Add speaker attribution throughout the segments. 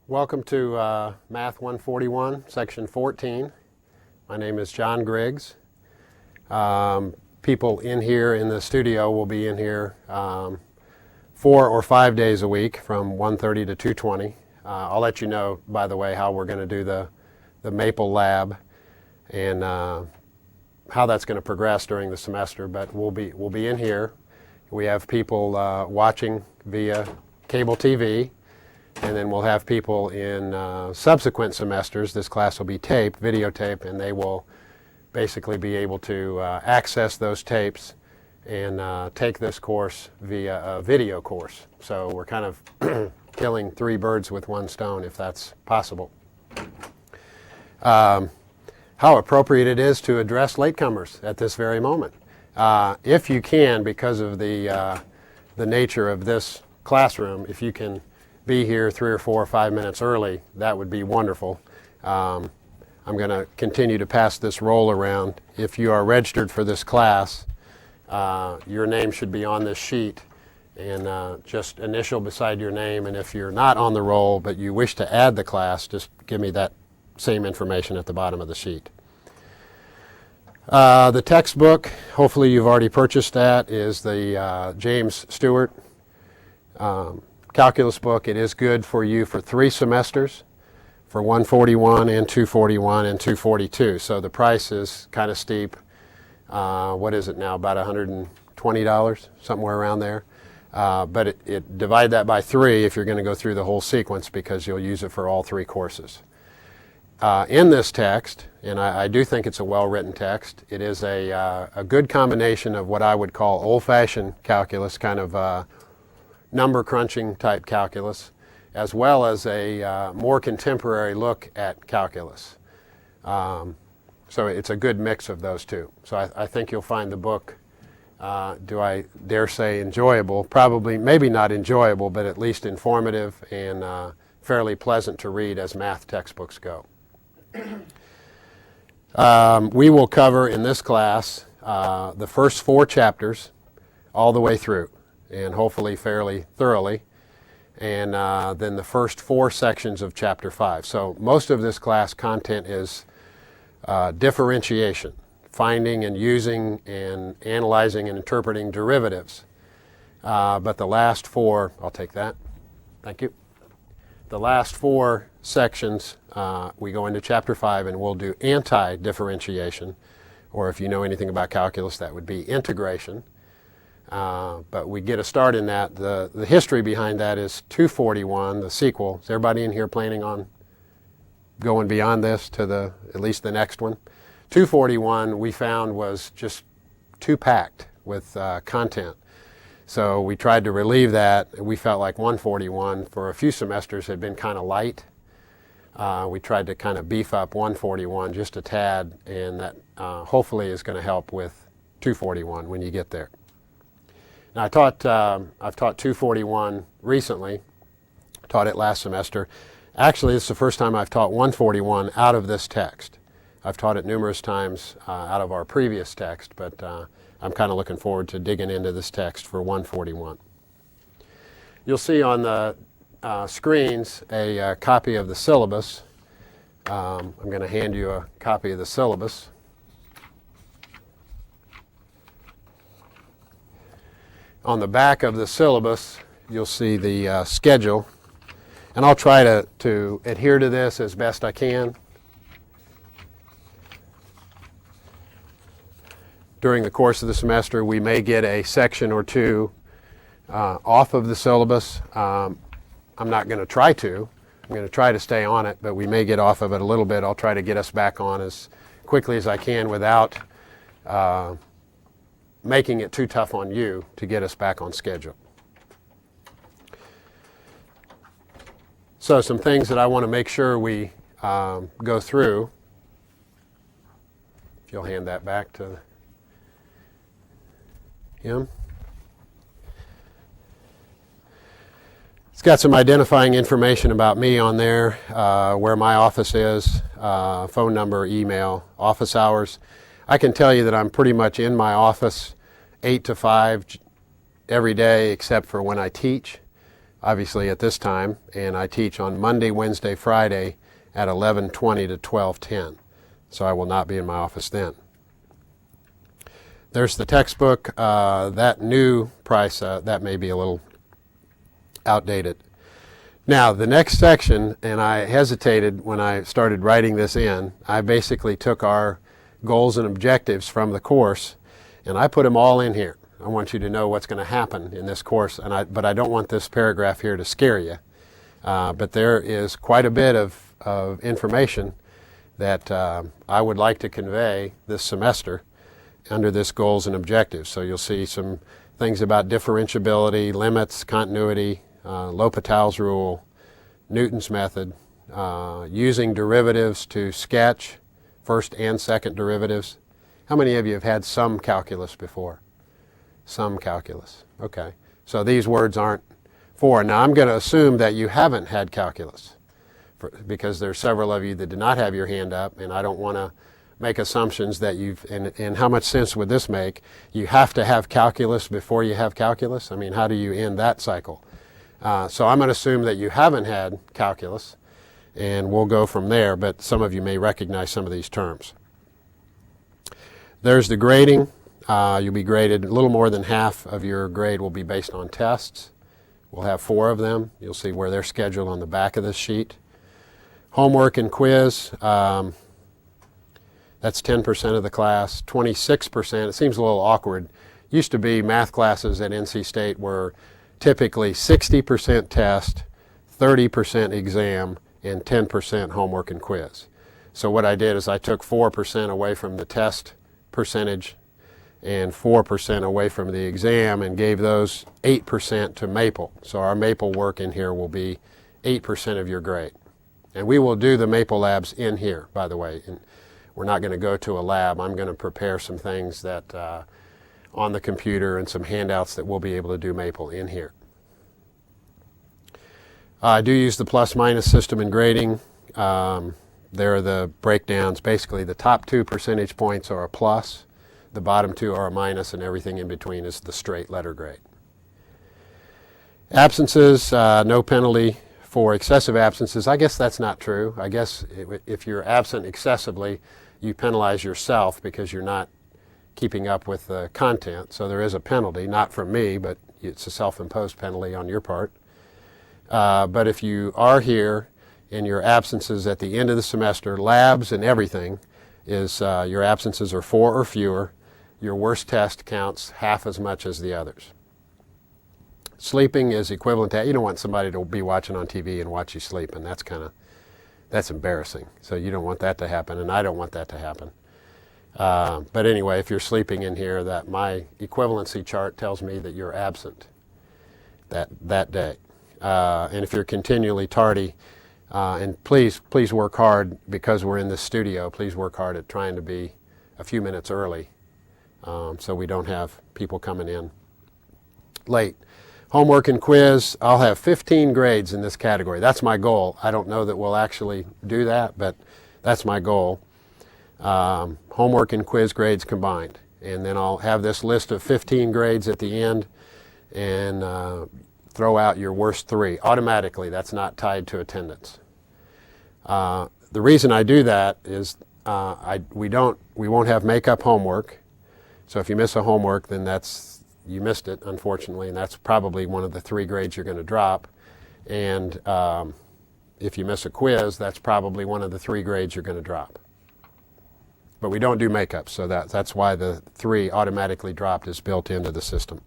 Speaker 1: Welcome to Math 141, Section 14. My name is John Griggs. People in here in the studio will be in here 4 or 5 days a week from 1:30 to 2:20. I'll let you know, by the way, how we're going to do the Maple Lab and how that's going to progress during the semester, but we'll be in here. We have people watching via cable TV. And then we'll have people in subsequent semesters. This class will be taped, videotape, and they will basically be able to access those tapes and take this course via a video course. So we're kind of killing 3 birds with 1 stone, if that's possible. How appropriate it is to address latecomers at this very moment. If you can, because of the nature of this classroom, if you can be here 3 or 4 or 5 minutes early, that would be wonderful. I'm going to continue to pass this roll around. If you are registered for this class, your name should be on this sheet, and just initial beside your name. And if you're not on the roll but you wish to add the class, just give me that same information at the bottom of the sheet. The textbook, hopefully you've already purchased that, is the James Stewart calculus book. It is good for you for 3 semesters, for 141 and 241 and 242. So the price is kind of steep. What is it now? About $120, somewhere around there. But it divide that by 3 if you're going to go through the whole sequence, because you'll use it for all 3 courses. In this text, and I do think it's a well-written text, it is a good combination of what I would call old-fashioned calculus, kind of number crunching type calculus, as well as a more contemporary look at calculus. So it's a good mix of those two. So I think you'll find the book, do I dare say enjoyable? Probably, maybe not enjoyable, but at least informative and fairly pleasant to read as math textbooks go. We will cover in this class the first 4 chapters all the way through, and hopefully fairly thoroughly, and then the first 4 sections of Chapter 5. So most of this class content is differentiation, finding and using and analyzing and interpreting derivatives. But the last 4, I'll take that, thank you. The last 4 sections, we go into Chapter 5 and we'll do anti-differentiation, or if you know anything about calculus, that would be integration. But we get a start in that. The history behind that is 241, the sequel. Is everybody in here planning on going beyond this to at least the next one? 241 we found was just too packed with content. So we tried to relieve that. We felt like 141 for a few semesters had been kind of light. We tried to kind of beef up 141 just a tad, and that hopefully is going to help with 241 when you get there. Now I've taught 241 recently, taught it last semester. Actually, it's the first time I've taught 141 out of this text. I've taught it numerous times out of our previous text, but I'm kind of looking forward to digging into this text for 141. You'll see on the screens a copy of the syllabus. I'm going to hand you a copy of the syllabus. On the back of the syllabus, you'll see the schedule, and I'll try to adhere to this as best I can. During the course of the semester, we may get a section or 2 off of the syllabus. I'm not going to try to. I'm going to try to stay on it, but we may get off of it a little bit. I'll try to get us back on as quickly as I can without making it too tough on you to get us back on schedule. So some things that I want to make sure we go through. If you'll hand that back to him. It's got some identifying information about me on there, where my office is, phone number, email, office hours. I can tell you that I'm pretty much in my office 8 to 5 every day except for when I teach. obviously at this time, and I teach on Monday, Wednesday, Friday at 11:20 to 12:10. So I will not be in my office then. There's the textbook. That new price, that may be a little outdated. Now, the next section, and I hesitated when I started writing this in, I basically took our goals and objectives from the course, and I put them all in here. I want you to know what's going to happen in this course, but I don't want this paragraph here to scare you. But there is quite a bit of information that I would like to convey this semester under this goals and objectives. So you'll see some things about differentiability, limits, continuity, L'Hopital's rule, Newton's method, using derivatives to sketch first and second derivatives. How many of you have had some calculus before? Some calculus. Okay. So these words aren't foreign. Now I'm going to assume that you haven't had calculus because there's several of you that did not have your hand up, and I don't want to make assumptions that you've, and how much sense would this make? You have to have calculus before you have calculus? I mean, how do you end that cycle? So I'm going to assume that you haven't had calculus, and we'll go from there, but some of you may recognize some of these terms. There's the grading. You'll be graded, a little more than half of your grade will be based on tests. We'll have 4 of them. You'll see where they're scheduled on the back of this sheet. Homework and quiz, that's 10% of the class. 26%, it seems a little awkward. Used to be math classes at NC State were typically 60% test, 30% exam, and 10% homework and quiz. So what I did is I took 4% away from the test percentage and 4% away from the exam and gave those 8% to Maple. So our Maple work in here will be 8% of your grade. And we will do the Maple labs in here, by the way. And we're not going to go to a lab. I'm going to prepare some things that on the computer and some handouts that we'll be able to do Maple in here. I do use the plus-minus system in grading. There are the breakdowns. Basically, the top 2 percentage points are a plus, the bottom 2 are a minus, and everything in between is the straight letter grade. Absences, no penalty for excessive absences. I guess that's not true. I guess if you're absent excessively, you penalize yourself because you're not keeping up with the content. So there is a penalty, not from me, but it's a self-imposed penalty on your part. But if you are here and your absences at the end of the semester, labs and everything, is your absences are 4 or fewer, your worst test counts half as much as the others. Sleeping is equivalent to, you don't want somebody to be watching on TV and watch you sleep, and that's embarrassing. So you don't want that to happen, and I don't want that to happen. But anyway, if you're sleeping in here, that my equivalency chart tells me that you're absent that day. And if you're continually tardy, and please work hard, because we're in this studio, please work hard at trying to be a few minutes early so we don't have people coming in late. Homework and quiz, I'll have 15 grades in this category. That's my goal. I don't know that we'll actually do that, but that's my goal. Homework and quiz grades combined. And then I'll have this list of 15 grades at the end and throw out your worst 3 automatically. That's not tied to attendance. The reason I do that is we won't have make-up homework. So if you miss a homework, then you missed it, unfortunately, and that's probably one of the 3 grades you're going to drop. And if you miss a quiz, that's probably one of the 3 grades you're going to drop. But we don't do makeup, so that's why the 3 automatically dropped is built into the system.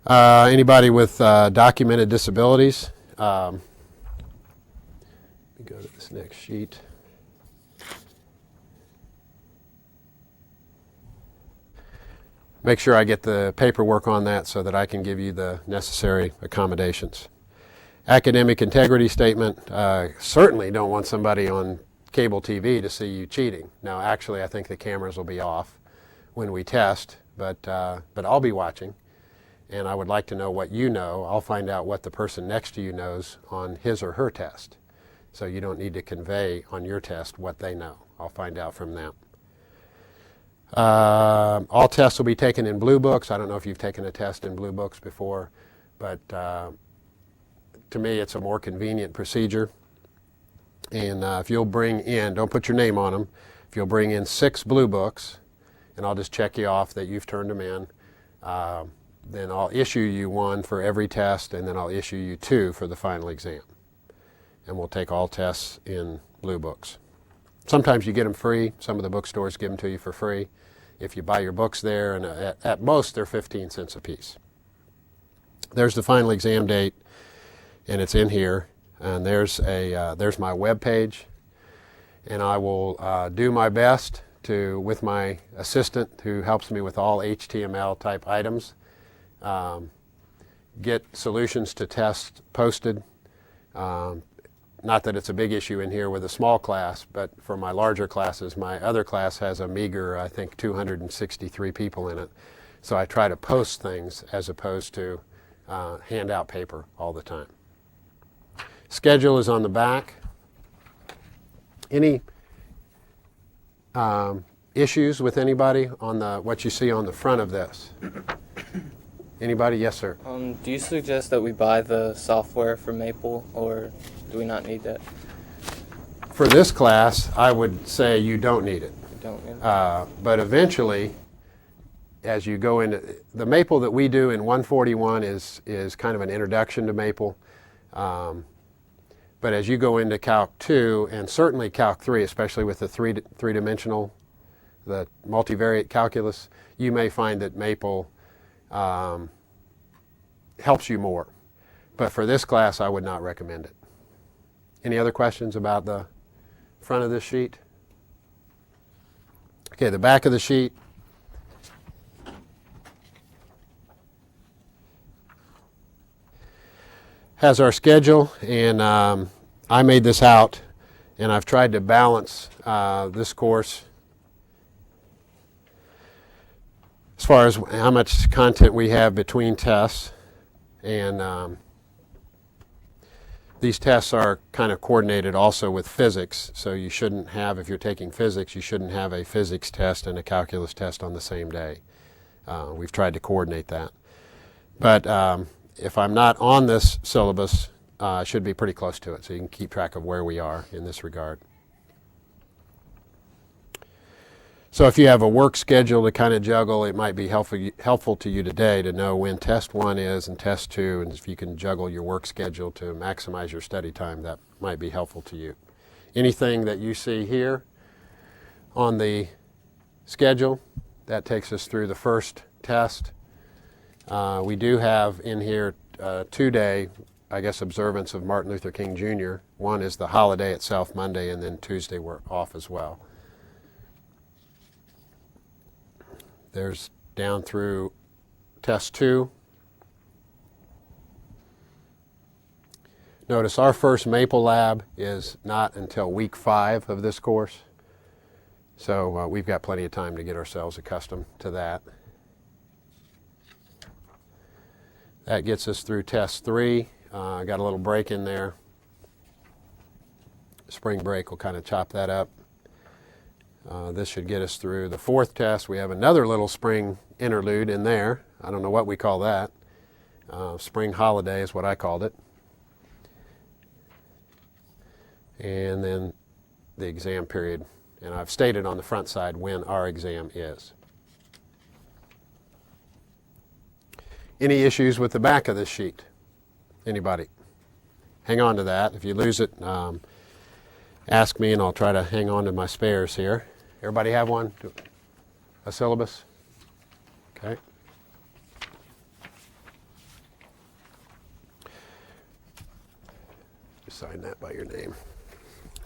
Speaker 1: Anybody with documented disabilities? Let me go to this next sheet. Make sure I get the paperwork on that so that I can give you the necessary accommodations. Academic integrity statement. Certainly don't want somebody on cable TV to see you cheating. Now, actually, I think the cameras will be off when we test, but I'll be watching, and I would like to know what you know. I'll find out what the person next to you knows on his or her test. So you don't need to convey on your test what they know. I'll find out from them. All tests will be taken in Blue Books. I don't know if you've taken a test in Blue Books before, but to me it's a more convenient procedure. And if you'll bring in, don't put your name on them, if you'll bring in 6 blue books, and I'll just check you off that you've turned them in, then I'll issue you 1 for every test, and then I'll issue you 2 for the final exam. And we'll take all tests in blue books. Sometimes you get them free. Some of the bookstores give them to you for free if you buy your books there, and at most they're 15 cents a piece. There's the final exam date, and it's in here. And there's my web page, and I will do my best to, with my assistant who helps me with all HTML type items, get solutions to tests posted. Not that it's a big issue in here with a small class, but for my larger classes, my other class has a meager, I think, 263 people in it. So I try to post things as opposed to hand out paper all the time. Schedule is on the back. Any issues with anybody on what you see on the front of this? Anybody? Yes, sir.
Speaker 2: Do you suggest that we buy the software for Maple, or do we not need that?
Speaker 1: For this class, I would say you don't need it.
Speaker 2: We don't need it.
Speaker 1: But eventually, as you go into the Maple that we do in 141 is kind of an introduction to Maple. But as you go into Calc 2, and certainly Calc 3, especially with the three-dimensional, the multivariate calculus, you may find that Maple helps you more. But for this class, I would not recommend it. Any other questions about the front of this sheet? Okay, the back of the sheet. Has our schedule, and I made this out, and I've tried to balance this course as far as how much content we have between tests, and these tests are kind of coordinated also with physics, so you shouldn't have, if you're taking physics, you shouldn't have a physics test and a calculus test on the same day. We've tried to coordinate that. But if I'm not on this syllabus, I should be pretty close to it, so you can keep track of where we are in this regard. So if you have a work schedule to kind of juggle, it might be helpful to you today to know when test 1 is and test 2, and if you can juggle your work schedule to maximize your study time, that might be helpful to you. Anything that you see here on the schedule, that takes us through the first test. We do have in here 2-day, I guess, observance of Martin Luther King Jr. One is the holiday itself, Monday, and then Tuesday we're off as well. There's down through test 2. Notice our first Maple lab is not until week 5 of this course. So we've got plenty of time to get ourselves accustomed to that. That gets us through test 3. Got a little break in there. Spring break will kind of chop that up. This should get us through the 4th test. We have another little spring interlude in there. I don't know what we call that. Spring holiday is what I called it. And then the exam period. And I've stated on the front side when our exam is. Any issues with the back of this sheet? Anybody? Hang on to that. If you lose it, ask me and I'll try to hang on to my spares here. Everybody have one? A syllabus? Okay. Just sign that by your name.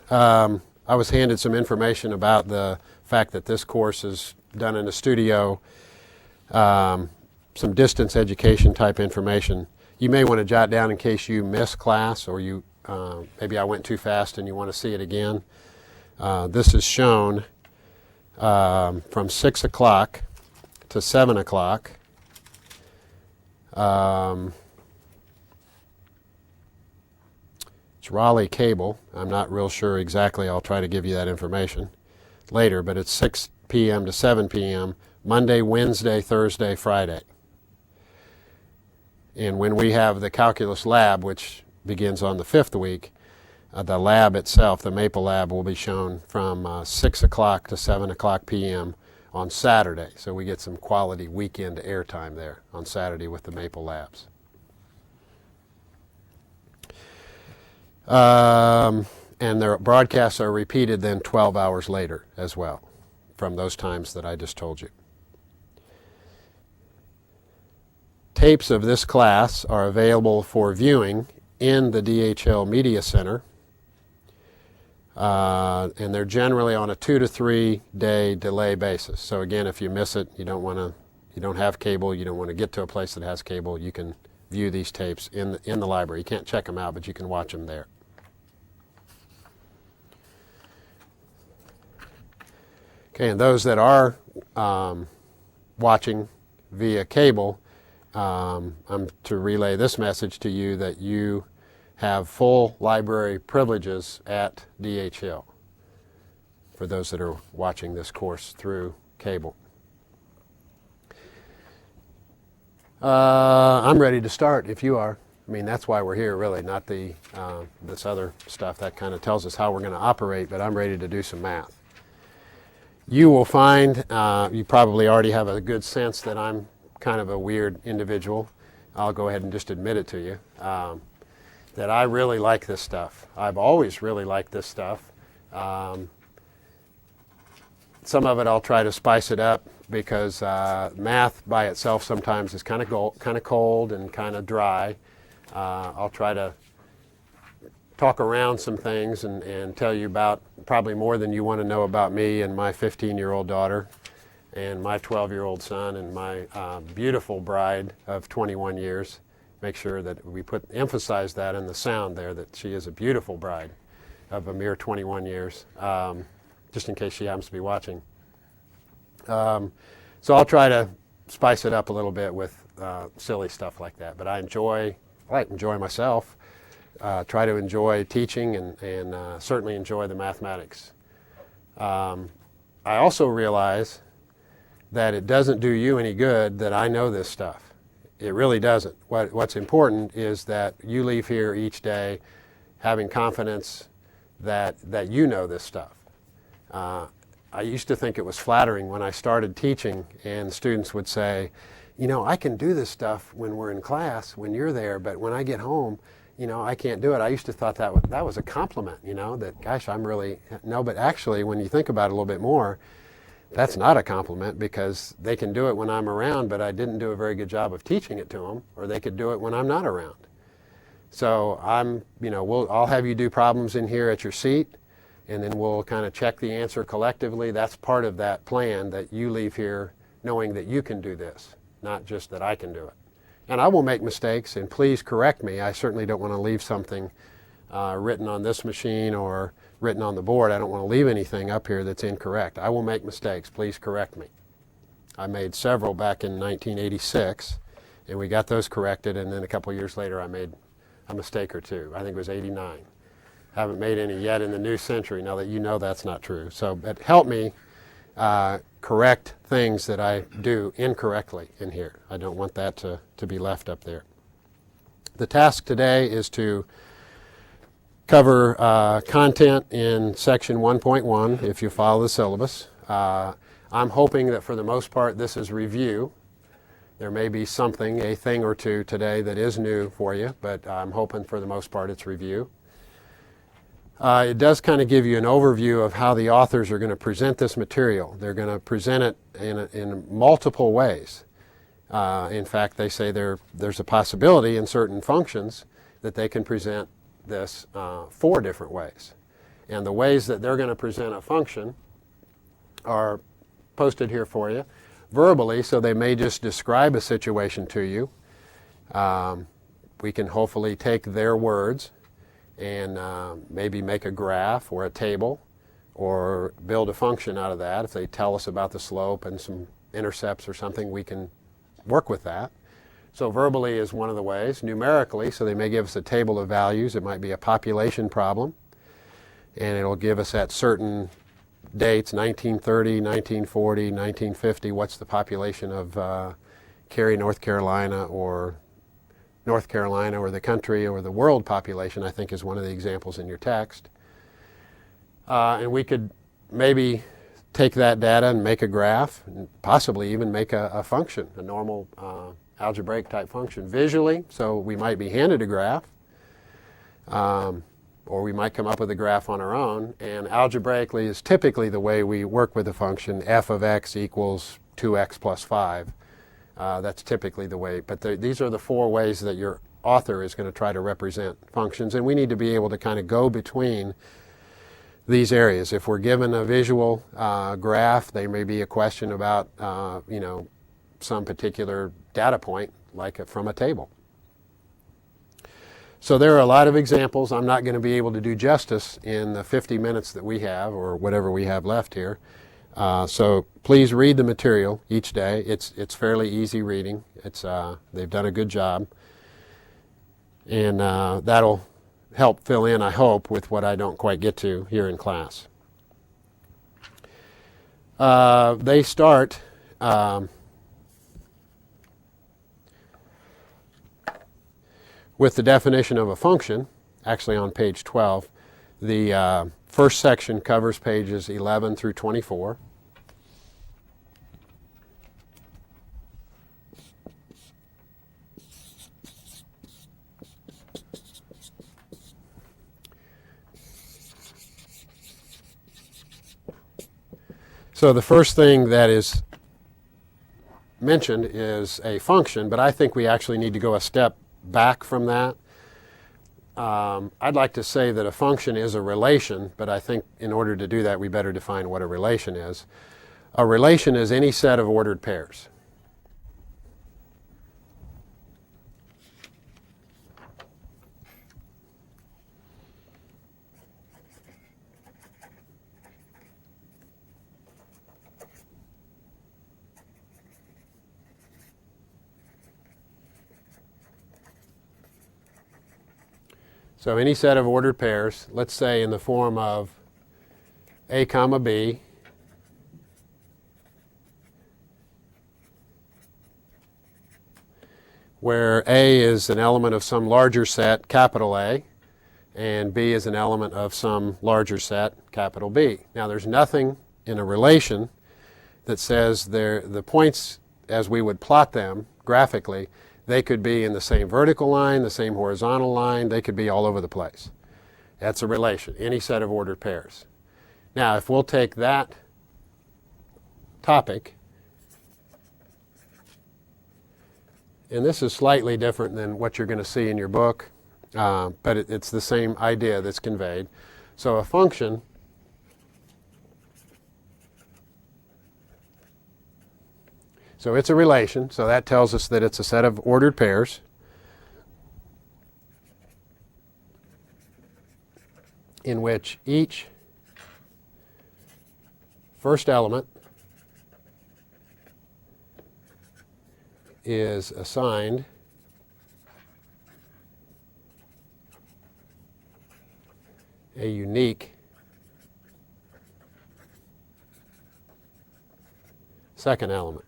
Speaker 1: I was handed some information about the fact that this course is done in a studio, some distance education type information. You may want to jot down in case you miss class, or you maybe I went too fast and you want to see it again. This is shown from 6 o'clock to 7 o'clock. It's Raleigh Cable. I'm not real sure exactly. I'll try to give you that information later, but it's 6 p.m. to 7 p.m. Monday, Wednesday, Thursday, Friday. And when we have the calculus lab, which begins on the 5th week, the lab itself, the Maple Lab, will be shown from 6 o'clock to 7 o'clock p.m. on Saturday. So we get some quality weekend airtime there on Saturday with the Maple Labs. And their broadcasts are repeated then 12 hours later as well from those times that I just told you. Tapes of this class are available for viewing in the DHL Media Center, and they're generally on a 2 to 3 day delay basis. So again, if you miss it, you don't have cable, you don't want to get to a place that has cable, you can view these tapes in the library. You can't check them out, but you can watch them there. Okay, and those that are watching via cable, I'm to relay this message to you that you have full library privileges at DHL for those that are watching this course through cable. I'm ready to start if you are. I mean, that's why we're here, really, not this other stuff that kind of tells us how we're going to operate, but I'm ready to do some math. You will find, you probably already have a good sense that I'm kind of a weird individual. I'll go ahead and just admit it to you, that I really like this stuff. I've always really liked this stuff. Some of it I'll try to spice it up because math by itself sometimes is kind of cold and kind of dry. I'll try to talk around some things and tell you about probably more than you want to know about me and my 15-year-old daughter and my 12-year-old son and my beautiful bride of 21 years. Make sure that we emphasize that in the sound there, that she is a beautiful bride of a mere 21 years, just in case she happens to be watching. So I'll try to spice it up a little bit with silly stuff like that. But I enjoy myself. Try to enjoy teaching and certainly enjoy the mathematics. I also realize that it doesn't do you any good that I know this stuff. It really doesn't. What's important is that you leave here each day having confidence that you know this stuff. I used to think it was flattering when I started teaching and students would say, you know, I can do this stuff when we're in class, when you're there, but when I get home, you know, I can't do it. I used to thought that was a compliment, you know, that, gosh, no, but actually when you think about it a little bit more, that's not a compliment because they can do it when I'm around, but I didn't do a very good job of teaching it to them, or they could do it when I'm not around. So I'll have you do problems in here at your seat, and then we'll kind of check the answer collectively. That's part of that plan, that you leave here knowing that you can do this, not just that I can do it. And I will make mistakes, and please correct me. I certainly don't want to leave something written on this machine or written on the board. I don't want to leave anything up here that's incorrect. I will make mistakes. Please correct me. I made several back in 1986, and we got those corrected, and then a couple years later I made a mistake or two. I think it was 89. Haven't made any yet in the new century, now that you know that's not true. So but help me correct things that I do incorrectly in here. I don't want that to be left up there. The task today is to cover content in section 1.1 if you follow the syllabus. I'm hoping that for the most part this is review. There may be a thing or two today that is new for you, but I'm hoping for the most part it's review. It does kind of give you an overview of how the authors are going to present this material. They're going to present it in multiple ways. In fact, they say there's a possibility in certain functions that they can present this 4 different ways. And the ways that they're going to present a function are posted here for you verbally, so they may just describe a situation to you. We can hopefully take their words and maybe make a graph or a table or build a function out of that. If they tell us about the slope and some intercepts or something, we can work with that. So verbally is one of the ways. Numerically, so they may give us a table of values. It might be a population problem, and it'll give us at certain dates, 1930, 1940, 1950, what's the population of Cary, North Carolina, or North Carolina or the country or the world population, I think is one of the examples in your text. And we could maybe take that data and make a graph, and possibly even make a function, a normal algebraic type function visually. So we might be handed a graph, or we might come up with a graph on our own. And algebraically is typically the way we work with a function, f of x equals 2x plus 5. That's typically the way. But these are the 4 ways that your author is going to try to represent functions. And we need to be able to kind of go between these areas. If we're given a visual graph, there may be a question about some particular data point, like from a table. So there are a lot of examples. I'm not going to be able to do justice in the 50 minutes that we have, or whatever we have left here. So please read the material each day. It's fairly easy reading. They've done a good job, and that'll help fill in, I hope, with what I don't quite get to here in class. They start with the definition of a function, actually on page 12. The first section covers pages 11 through 24. So the first thing that is mentioned is a function, but I think we actually need to go a step back from that. I'd like to say that a function is a relation, but I think in order to do that, we better define what a relation is. A relation is any set of ordered pairs. So any set of ordered pairs, let's say in the form of a comma b, where a is an element of some larger set, capital A, and b is an element of some larger set, capital B. Now there's nothing in a relation that says the points, as we would plot them graphically, they could be in the same vertical line, the same horizontal line. They could be all over the place. That's a relation, any set of ordered pairs. Now, if we'll take that topic, and this is slightly different than what you're going to see in your book, but it's the same idea that's conveyed. So a function So it's a relation, so that tells us that it's a set of ordered pairs. In which each first element is assigned a unique second element.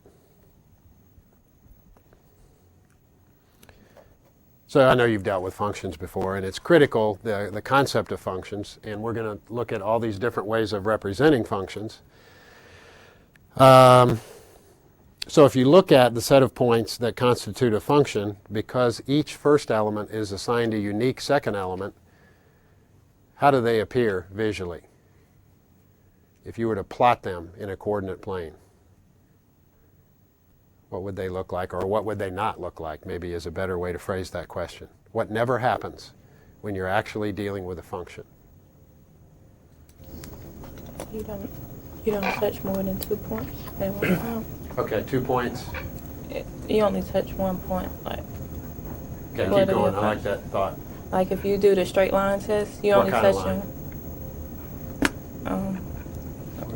Speaker 1: So I know you've dealt with functions before, and it's critical, the concept of functions, and we're going to look at all these different ways of representing functions. So if you look at the set of points that constitute a function, because each first element is assigned a unique second element, how do they appear visually if you were to plot them in a coordinate plane? What would they look like, or what would they not look like, maybe is a better way to phrase that question. What never happens when you're actually dealing with a function?
Speaker 3: You don't touch more than 2 points at one time.
Speaker 1: Okay, 2 points.
Speaker 3: You only touch 1 point.
Speaker 1: Okay, keep going. I like that thought.
Speaker 3: Like if you do the straight line test, you
Speaker 1: What
Speaker 3: only
Speaker 1: kind of
Speaker 3: touch
Speaker 1: line?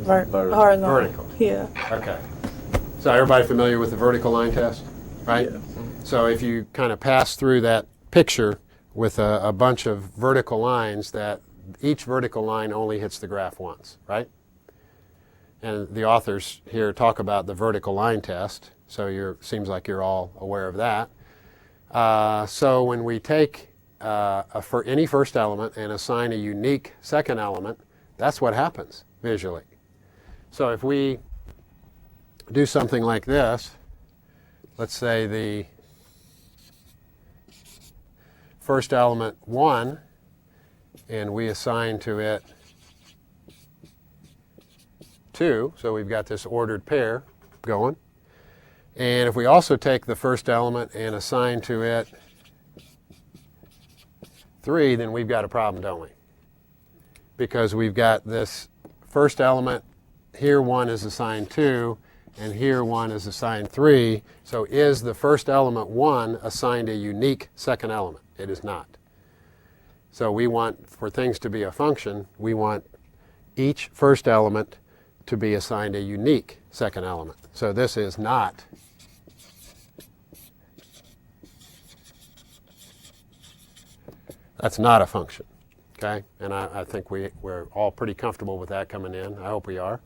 Speaker 3: Horizontal.
Speaker 1: Vertical.
Speaker 3: Yeah.
Speaker 1: Okay. So everybody familiar with the vertical line test, right?
Speaker 4: Yeah.
Speaker 1: So if you kind of pass through that picture with a bunch of vertical lines, that each vertical line only hits the graph once, right? And the authors here talk about the vertical line test, so seems like you're all aware of that. So when we take for any first element and assign a unique second element, that's what happens visually. So if we do something like this, let's say the first element 1, and we assign to it 2, so we've got this ordered pair going. And if we also take the first element and assign to it 3, then we've got a problem, don't we? Because we've got this first element, here 1 is assigned 2, and here 1 is assigned 3. So is the first element 1 assigned a unique second element? It is not. So we want, for things to be a function, we want each first element to be assigned a unique second element. So this is not that's not a function, okay? And I think we're all pretty comfortable with that coming in. I hope we are.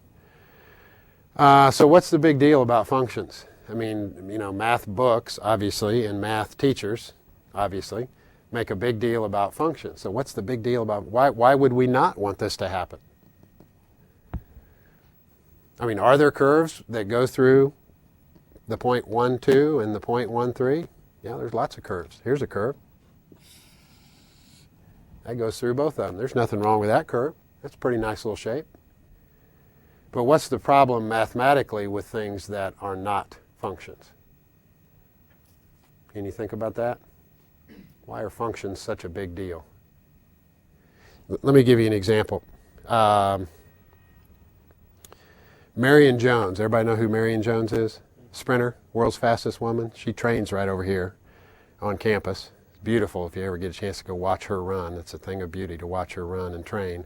Speaker 1: So what's the big deal about functions? I mean, you know, math books, obviously, and math teachers, obviously, make a big deal about functions. So what's the big deal about, why would we not want this to happen? I mean, are there curves that go through the point 1, 2 and the point 1, 3? Yeah, there's lots of curves. Here's a curve. That goes through both of them. There's nothing wrong with that curve. That's a pretty nice little shape. But what's the problem mathematically with things that are not functions? Can you think about that? Why are functions such a big deal? Let me give you an example. Marion Jones. Everybody know who Marion Jones is? Sprinter, world's fastest woman. She trains right over here on campus. It's beautiful if you ever get a chance to go watch her run. It's a thing of beauty to watch her run and train.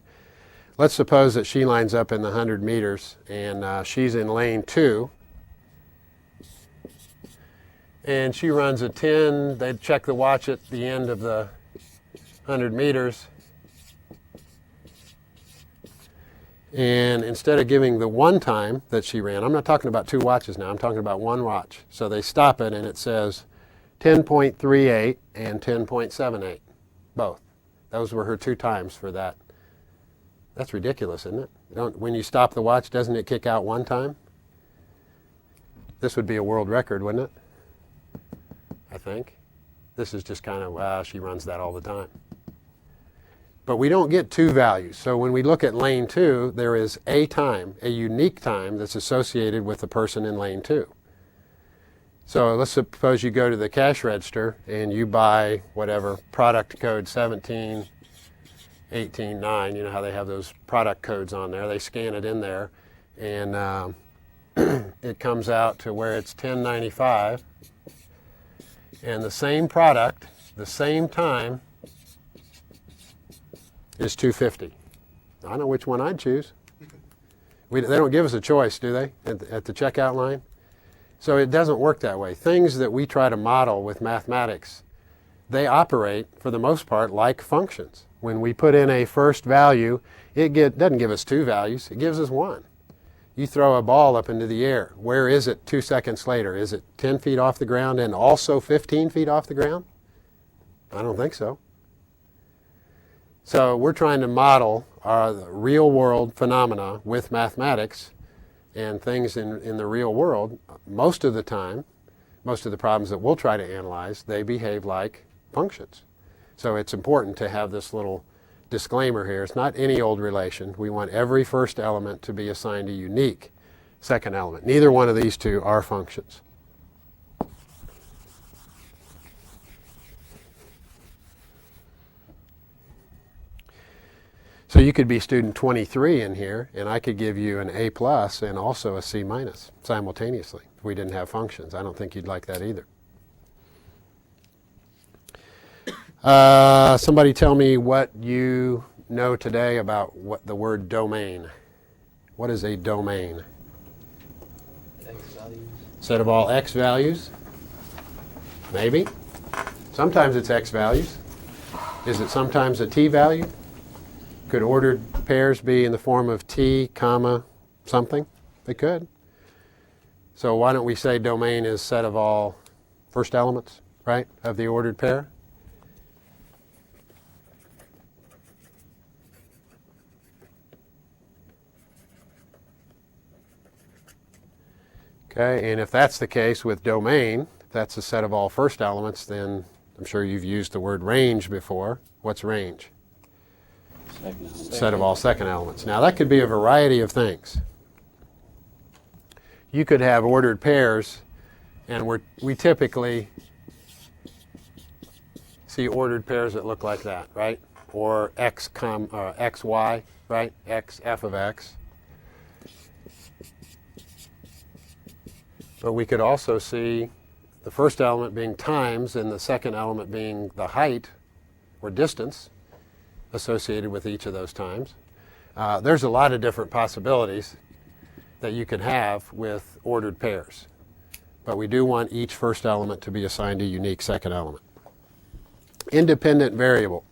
Speaker 1: Let's suppose that she lines up in the 100 meters and she's in lane 2. And she runs a 10. They check the watch at the end of the 100 meters. And instead of giving the one time that she ran, I'm not talking about 2 watches now, I'm talking about 1 watch. So they stop it and it says 10.38 and 10.78, both. Those were her 2 times for that. That's ridiculous, isn't it? When you stop the watch, doesn't it kick out 1 time? This would be a world record, wouldn't it? I think. This is just kind of, she runs that all the time. But we don't get 2 values. So when we look at lane 2, there is a time, a unique time that's associated with the person in lane 2. So let's suppose you go to the cash register and you buy whatever, product code 17.18.9. You know how they have those product codes on there. They scan it in there and it comes out to where it's 10.95. And the same product, the same time, is 250. I know which one I'd choose. They don't give us a choice, do they, at the checkout line? So it doesn't work that way. Things that we try to model with mathematics, they operate, for the most part, like functions. When we put in a first value, it doesn't give us 2 values. It gives us 1. You throw a ball up into the air. Where is it 2 seconds later? Is it 10 feet off the ground and also 15 feet off the ground? I don't think so. So we're trying to model our real world phenomena with mathematics, and things in the real world, most of the time, most of the problems that we'll try to analyze, they behave like functions. So it's important to have this little disclaimer here. It's not any old relation. We want every first element to be assigned a unique second element. Neither one of these 2 are functions. So you could be student 23 in here, and I could give you an A+ and also a C- simultaneously if we didn't have functions. I don't think you'd like that either. Somebody tell me what you know today about what the word domain. What is a domain?
Speaker 2: X values.
Speaker 1: Set of all x values? Maybe. Sometimes it's x values. Is it sometimes a t value? Could ordered pairs be in the form of t, comma, something? They could. So why don't we say domain is set of all first elements? right, of the ordered pair. Okay, and if that's the case with domain, if that's a set of all first elements, then I'm sure you've used the word range before. What's range? Set of all second elements. Now that could be a variety of things. You could have ordered pairs, and we typically see ordered pairs that look like that, right? Or xy, right? X, f of x. But we could also see the first element being times and the second element being the height or distance associated with each of those times. There's a lot of different possibilities that you can have with ordered pairs. But we do want each first element to be assigned a unique second element. Independent variable.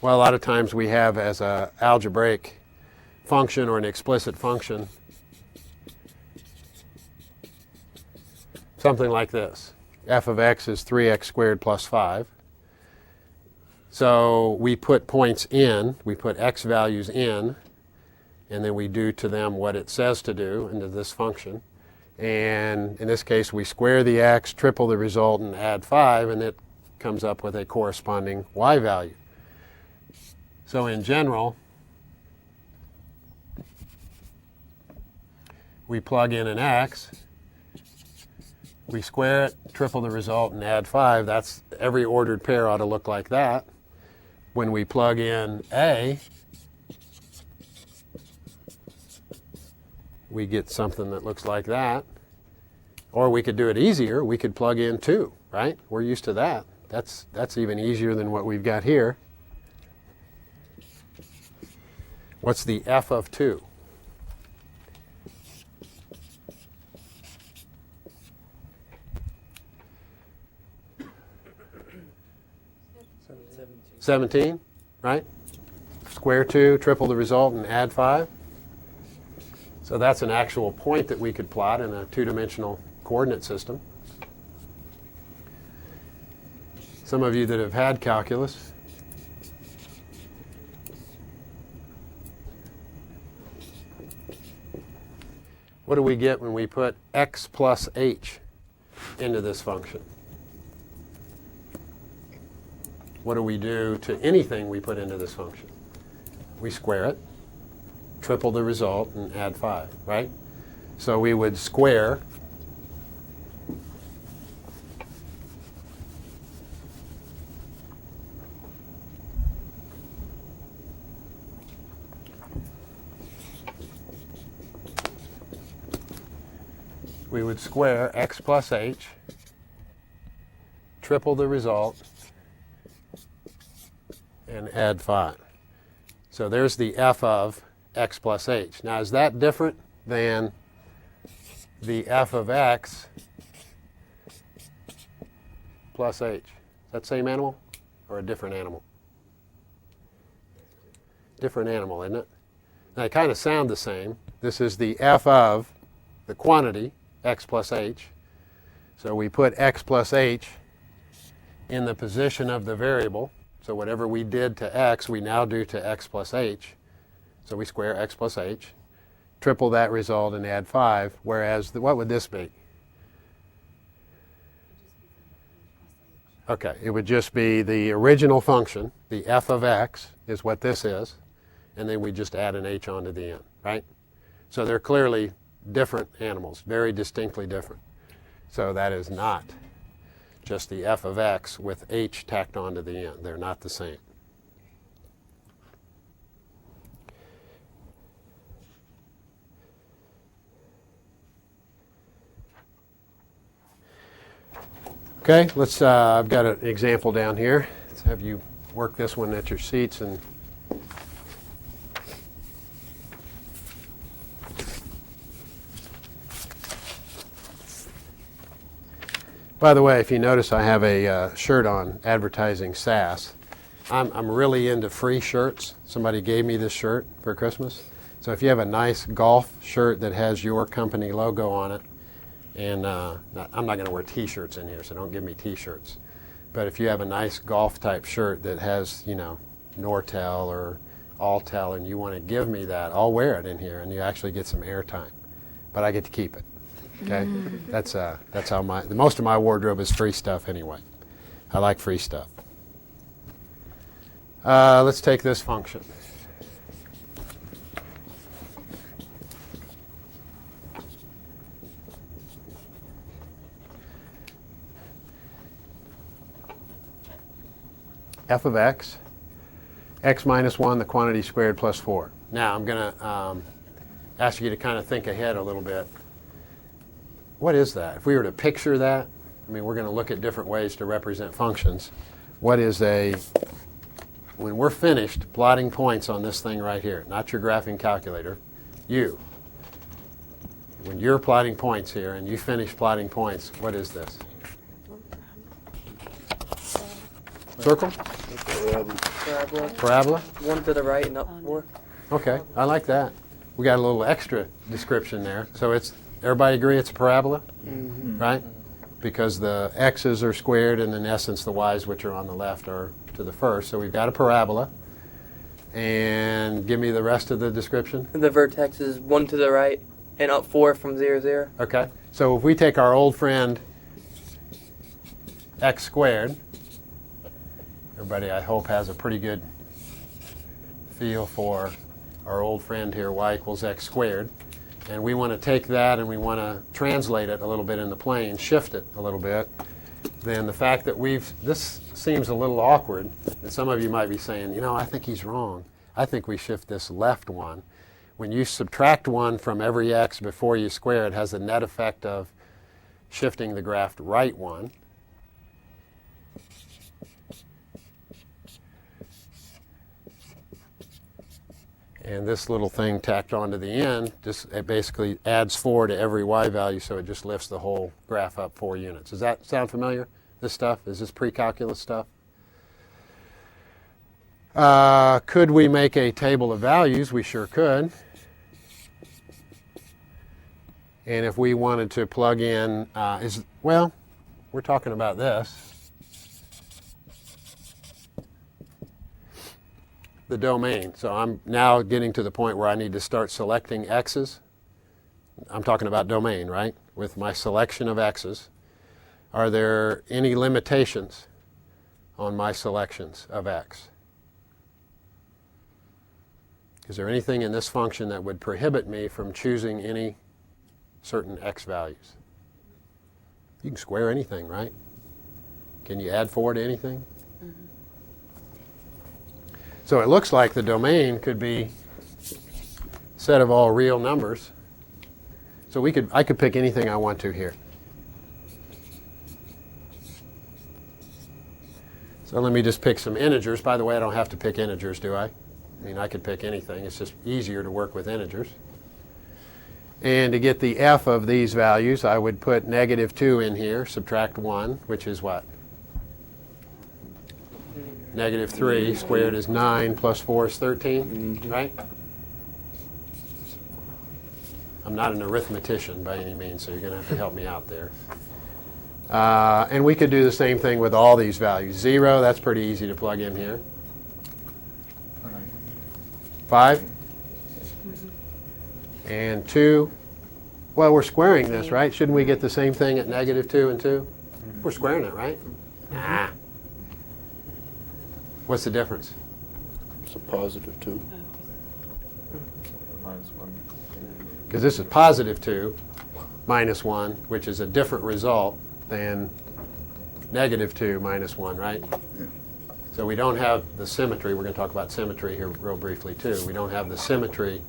Speaker 1: Well, a lot of times we have as an algebraic function or an explicit function something like this. F of x is 3x squared plus 5. So we put points in, we put x values in, and then we do to them what it says to do into this function. And in this case, we square the x, triple the result, and add 5, and it comes up with a corresponding y value. So in general, we plug in an x, we square it, triple the result, and add 5. That's every ordered pair ought to look like that. When we plug in a, we get something that looks like that. Or we could do it easier. We could plug in 2, right? We're used to that. That's even easier than what we've got here. What's the f of 2? $17, right? Square 2, triple the result, and add 5. So that's an actual point that we could plot in a two-dimensional coordinate system. Some of you that have had calculus, what do we get when we put x plus h into this function? What do we do to anything we put into this function? We square it, triple the result, and add 5, right? So we would square x plus h, triple the result, and add 5. So there's the f of x plus h. Now, is that different than the f of x plus h? Is that same animal or a different animal? Different animal, isn't it? Now, they kind of sound the same. This is the f of the quantity, x plus h. So we put x plus h in the position of the variable. So whatever we did to x, we now do to x plus h. So we square x plus h, triple that result, and add 5. Whereas, what would this be? Okay, it would just be the original function, the f of x is what this is, and then we just add an h onto the end, right? So they're clearly different animals, very distinctly different. So that is not just the f of x with h tacked onto the end. They're not the same. Okay, let's. I've got an example down here. Let's have you work this one at your seats. And by the way, if you notice, I have a shirt on advertising SAS. I'm really into free shirts. Somebody gave me this shirt for Christmas. So if you have a nice golf shirt that has your company logo on it, and I'm not going to wear T-shirts in here, so don't give me T-shirts. But if you have a nice golf type shirt that has, Nortel or Alltel and you want to give me that, I'll wear it in here and you actually get some airtime. But I get to keep it. Okay? That's how most of my wardrobe is free stuff anyway. I like free stuff. Let's take this function. F of x minus 1, the quantity squared plus 4. Now I'm going to ask you to kind of think ahead a little bit. What is that? If we were to picture that, we're going to look at different ways to represent functions. What is when we're finished plotting points on this thing right here, not your graphing calculator, when you're plotting points here and you finish plotting points, what is this? Circle? Parabola?
Speaker 4: One to the right and up 4.
Speaker 1: Okay, I like that. We got a little extra description there. So everybody agree it's a parabola? Right? Because the x's are squared and in essence the y's, which are on the left, are to the first. So we've got a parabola. And give me the rest of the description.
Speaker 4: The vertex is 1 to the right and up 4 from 0, 0.
Speaker 1: Okay, so if we take our old friend x squared, everybody I hope has a pretty good feel for our old friend here, y equals x squared. And we want to take that and we want to translate it a little bit in the plane, shift it a little bit. Then the fact that this seems a little awkward, and some of you might be saying, I think he's wrong. I think we shift this left 1. When you subtract 1 from every x before you square it, has the net effect of shifting the graph right 1. And this little thing tacked onto the end, it basically adds 4 to every y value, so it just lifts the whole graph up 4 units. Does that sound familiar, this stuff? Is this pre-calculus stuff? Could we make a table of values? We sure could. And if we wanted to plug in, we're talking about this. The domain. So I'm now getting to the point where I need to start selecting x's. I'm talking about domain, right? With my selection of x's. Are there any limitations on my selections of x? Is there anything in this function that would prohibit me from choosing any certain x values? You can square anything, right? Can you add 4 to anything? So it looks like the domain could be a set of all real numbers. So I could pick anything I want to here. So let me just pick some integers. By the way, I don't have to pick integers, do I? I could pick anything. It's just easier to work with integers. And to get the f of these values, I would put -2 in here, subtract 1, which is what? -3 squared is 9 plus 4 is 13, right? I'm not an arithmetician by any means, so you're going to have to help me out there. And we could do the same thing with all these values. 0, that's pretty easy to plug in here. 5? And 2. Well, we're squaring this, right? Shouldn't we get the same thing at -2 and 2? We're squaring it, right? Nah. What's the difference?
Speaker 5: It's a positive 2.
Speaker 1: Because this is +2 minus 1, which is a different result than -2 minus 1, right?
Speaker 5: Yeah.
Speaker 1: So we don't have the symmetry. We're going to talk about symmetry here real briefly too. We don't have the symmetry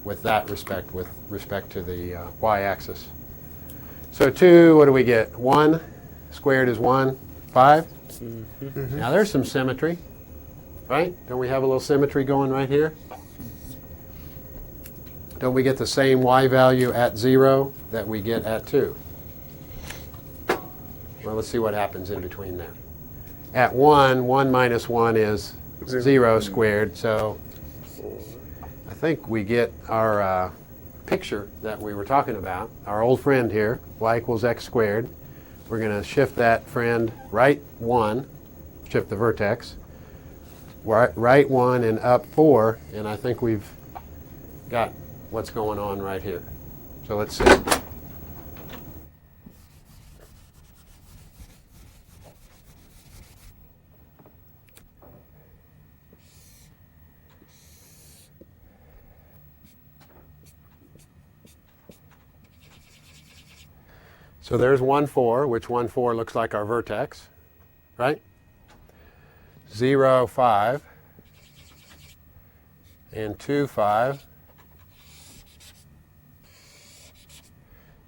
Speaker 1: with respect to the y-axis. So 2, what do we get? 1 squared is 1, 5. Now there's some symmetry, right? Don't we have a little symmetry going right here? Don't we get the same y value at 0 that we get at 2? Well, let's see what happens in between there. At 1, 1 minus 1 is 0 squared, so I think we get our picture that we were talking about, our old friend here, y equals x squared. We're going to shift that friend right 1, shift the vertex. Right 1 and up 4, and I think we've got what's going on right here. So let's see. So there's 1, 4, which 1, 4 looks like our vertex, right? 0, 5, and 2, 5.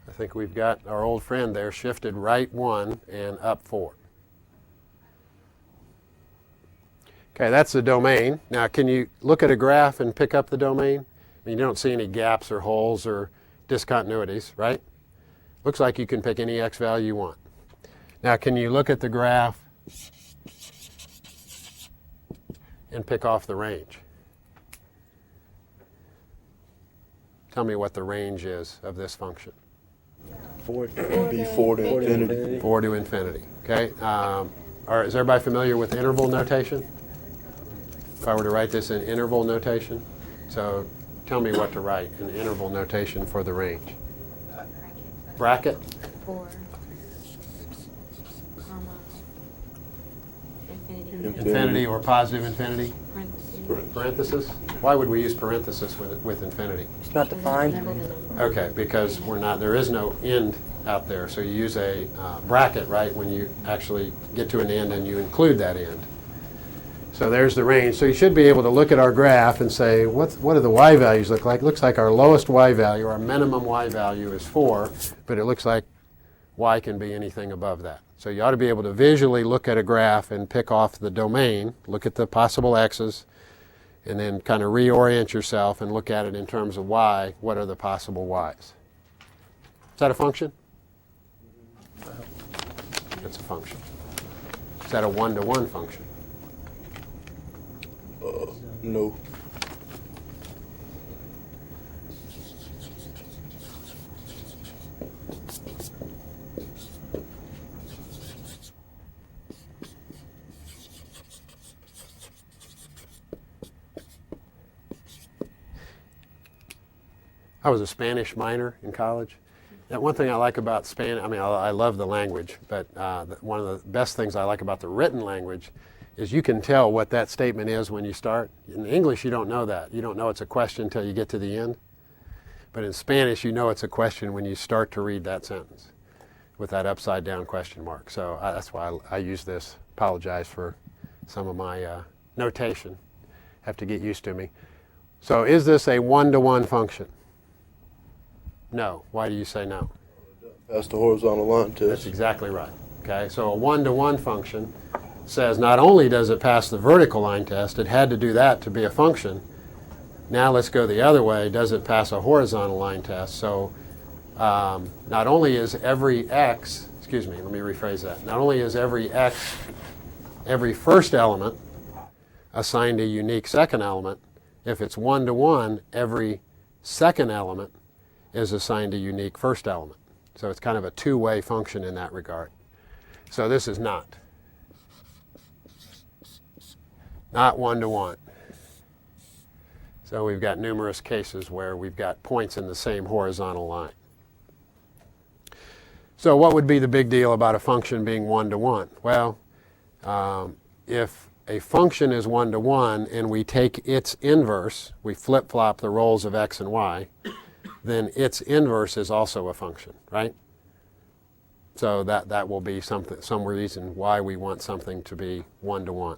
Speaker 1: I think we've got our old friend there shifted right 1 and up 4. Okay, that's the domain. Now, can you look at a graph and pick up the domain? I mean, you don't see any gaps or holes or discontinuities, right? Looks like you can pick any x value you want. Now, can you look at the graph and pick off the range? Tell me what the range is of this function.
Speaker 5: 4 be 4 to infinity.
Speaker 1: 4 to infinity. Okay. Is everybody familiar with interval notation? If I were to write this in interval notation, so tell me what to write in interval notation for the range. Bracket.
Speaker 6: 4, comma, infinity,
Speaker 1: Infinity or positive infinity.
Speaker 6: parentheses.
Speaker 1: Parenthesis. Why would we use parenthesis with infinity?
Speaker 4: It's not defined.
Speaker 1: Okay, because there is no end out there. So you use a bracket, right, when you actually get to an end and you include that end. So there's the range. So you should be able to look at our graph and say, what do the y values look like? It looks like our lowest y value, our minimum y value is 4, but it looks like y can be anything above that. So you ought to be able to visually look at a graph and pick off the domain, look at the possible x's, and then kind of reorient yourself and look at it in terms of y. What are the possible y's? Is that a function? That's a function. Is that a one-to-one function?
Speaker 5: No.
Speaker 1: I was a Spanish minor in college. And one thing I like about Spanish, I love the language, but one of the best things I like about the written language is you can tell what that statement is when you start. In English, you don't know that. You don't know it's a question until you get to the end. But in Spanish, you know it's a question when you start to read that sentence with that upside down question mark. So that's why I use this. Apologize for some of my notation. Have to get used to me. So is this a one-to-one function? No. Why do you say no?
Speaker 5: That's the horizontal line
Speaker 1: That's
Speaker 5: test.
Speaker 1: exactly right. Okay, so a one-to-one function says not only does it pass the vertical line test, it had to do that to be a function. Now let's go the other way. Does it pass a horizontal line test? So not only is every x, excuse me, let me rephrase that. Not only is every x, every first element assigned a unique second element, if it's one-to-one, every second element is assigned a unique first element. So it's kind of a two-way function in that regard. So this is not one-to-one. So we've got numerous cases where we've got points in the same horizontal line. So what would be the big deal about a function being one-to-one? Well, if a function is one-to-one and we take its inverse, we flip-flop the roles of x and y, then its inverse is also a function, right? So that will be some reason why we want something to be one-to-one.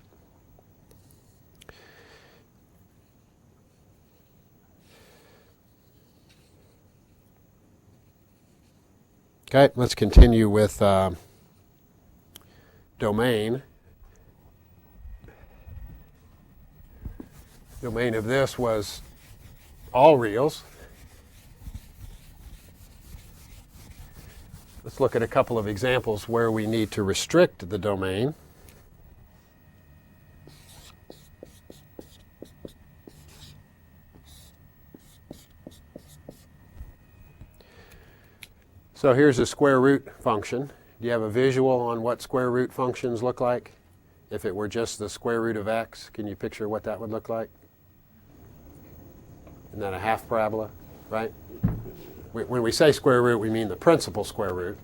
Speaker 1: Okay, let's continue with domain. Domain of this was all reals. Let's look at a couple of examples where we need to restrict the domain. So here's a square root function. Do you have a visual on what square root functions look like if it were just the square root of x? Can you picture what that would look like? Isn't that a half parabola, right? When we say square root, we mean the principal square root.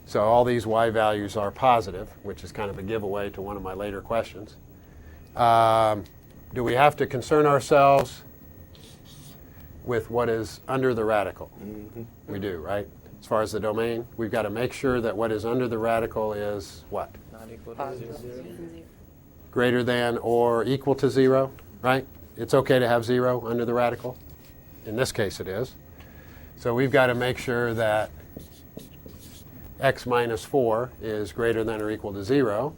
Speaker 1: So all these y values are positive, which is kind of a giveaway to one of my later questions. Do we have to concern ourselves with what is under the radical? We do, right? As far as the domain, we've got to make sure that what is under the radical is what?
Speaker 2: Not equal to
Speaker 4: Positive.
Speaker 2: 0.
Speaker 1: Greater than or equal to 0, right? It's okay to have 0 under the radical. In this case, it is. So we've got to make sure that x minus 4 is greater than or equal to 0.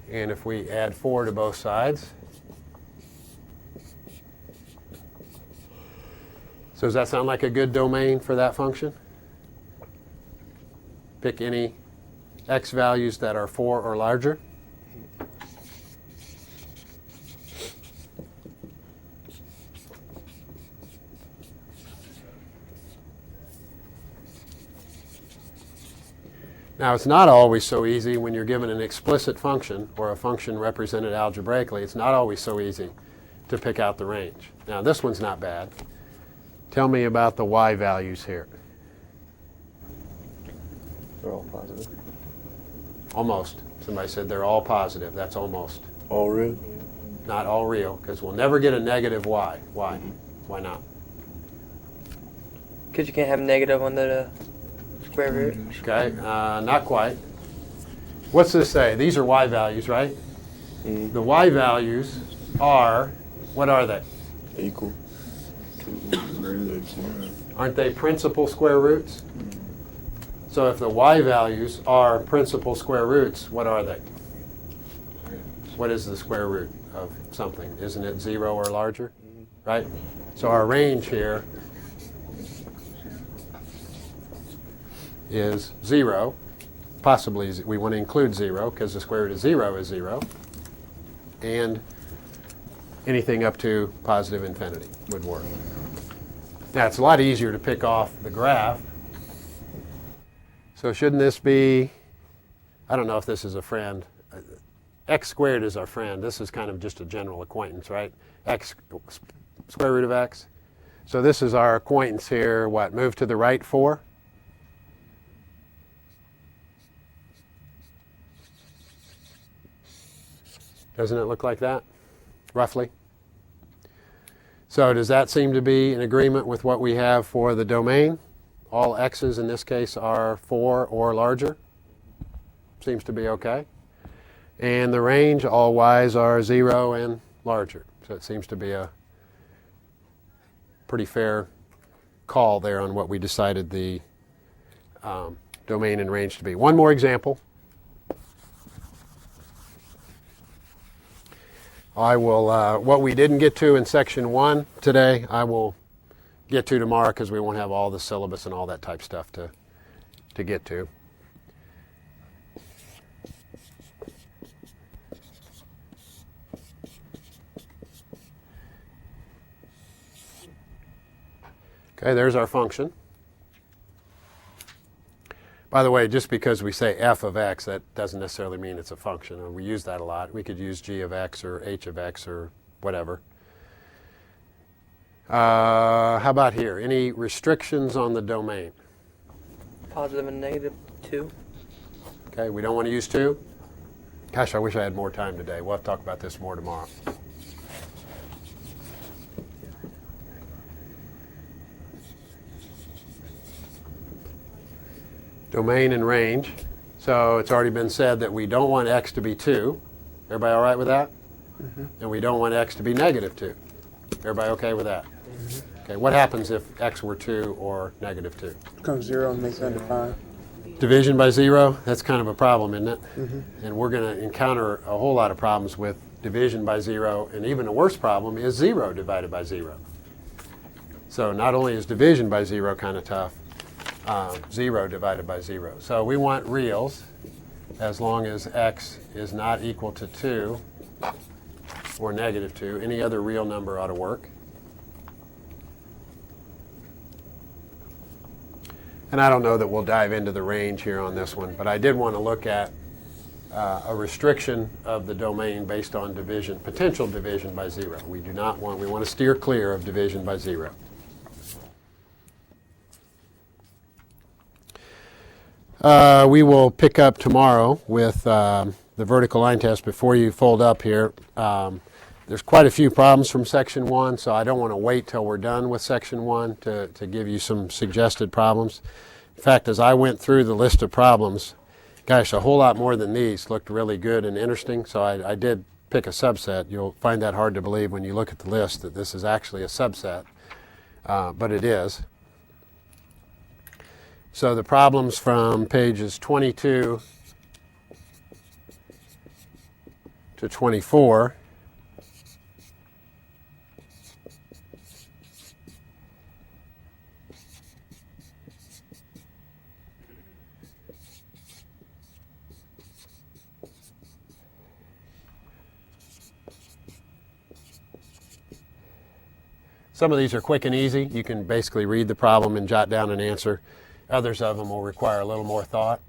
Speaker 1: And if we add 4 to both sides, so does that sound like a good domain for that function? Pick any x values that are 4 or larger. Now, it's not always so easy when you're given an explicit function or a function represented algebraically. It's not always so easy to pick out the range. Now, this one's not bad. Tell me about the y values here.
Speaker 5: They're all positive.
Speaker 1: Almost. Somebody said they're all positive. That's almost.
Speaker 5: All real?
Speaker 1: Not all real, because we'll never get a negative y. Why? Why not?
Speaker 4: Because you can't have negative on the square root.
Speaker 1: Okay, not quite. What's this say? These are y values, right? The y values are, what are they?
Speaker 5: Equal to greater than 0.
Speaker 1: Aren't they principal square roots? So if the y values are principal square roots, what are they? What is the square root of something? Isn't it 0 or larger? Right? So our range here is 0. Possibly we want to include 0 because the square root of 0 is 0. And anything up to positive infinity would work. Now, it's a lot easier to pick off the graph. So shouldn't this be, I don't know if this is a friend. X squared is our friend. This is kind of just a general acquaintance, right? X, square root of x. So this is our acquaintance here. What, move to the right 4? Doesn't it look like that, roughly? So does that seem to be in agreement with what we have for the domain? All x's in this case are 4 or larger. Seems to be okay. And the range, all y's are 0 and larger. So it seems to be a pretty fair call there on what we decided the domain and range to be. One more example. I will, what we didn't get to in section 1 today, I will get to tomorrow because we won't have all the syllabus and all that type stuff to get to. Okay, there's our function. By the way, just because we say f of x, that doesn't necessarily mean it's a function. We use that a lot. We could use g of x or h of x or whatever. How about here? Any restrictions on the domain?
Speaker 4: Positive and negative 2.
Speaker 1: Okay, we don't want to use 2? Gosh, I wish I had more time today. We'll have to talk about this more tomorrow. Domain and range. So it's already been said that we don't want x to be 2. Everybody all right with that? And we don't want x to be negative 2. Everybody okay with that? Okay, what happens if x were 2 or negative 2?
Speaker 6: Becomes 0 and makes undefined.
Speaker 1: Division by 0, that's kind of a problem, isn't it? And we're going to encounter a whole lot of problems with division by 0, and even a worse problem is 0 divided by 0. So not only is division by 0 kind of tough, 0 divided by 0. So we want reals as long as x is not equal to 2 or negative 2. Any other real number ought to work. And I don't know that we'll dive into the range here on this one, but I did want to look at a restriction of the domain based on division, potential division by zero. We want to steer clear of division by zero. We will pick up tomorrow with the vertical line test. Before you fold up here, there's quite a few problems from section 1, so I don't want to wait till we're done with section 1 to give you some suggested problems. In fact, as I went through the list of problems, gosh, a whole lot more than these looked really good and interesting, so I did pick a subset. You'll find that hard to believe when you look at the list that this is actually a subset, but it is. So the problems from pages 22 to 24 Some of these are quick and easy. You can basically read the problem and jot down an answer. Others of them will require a little more thought.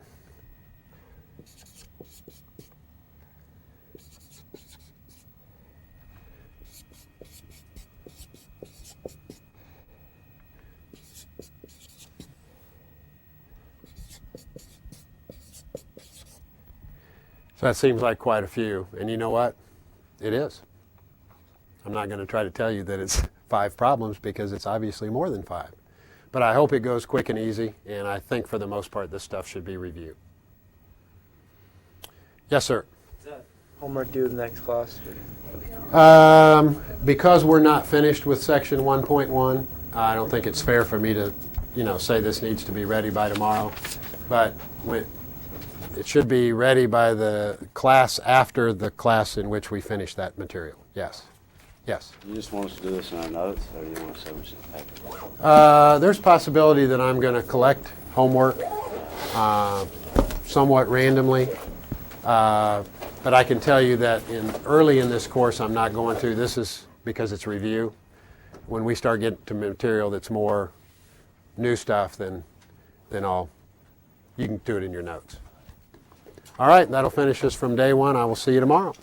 Speaker 1: So that seems like quite a few. And you know what? It is. I'm not going to try to tell you that it's 5 problems because it's obviously more than 5. But I hope it goes quick and easy, and I think for the most part this stuff should be reviewed. Yes, sir?
Speaker 6: Is that homework due the next class?
Speaker 1: Because we're not finished with section 1.1, I don't think it's fair for me to, say this needs to be ready by tomorrow. But it should be ready by the class after the class in which we finish that material. Yes. Yes.
Speaker 5: You just want us to do this in our notes, or you want to send us in the paper?
Speaker 1: There's possibility that I'm going to collect homework somewhat randomly. But I can tell you that early in this course I'm not going to. This is because it's review. When we start getting to material that's more new stuff, then you can do it in your notes. All right, that'll finish us from day 1. I will see you tomorrow.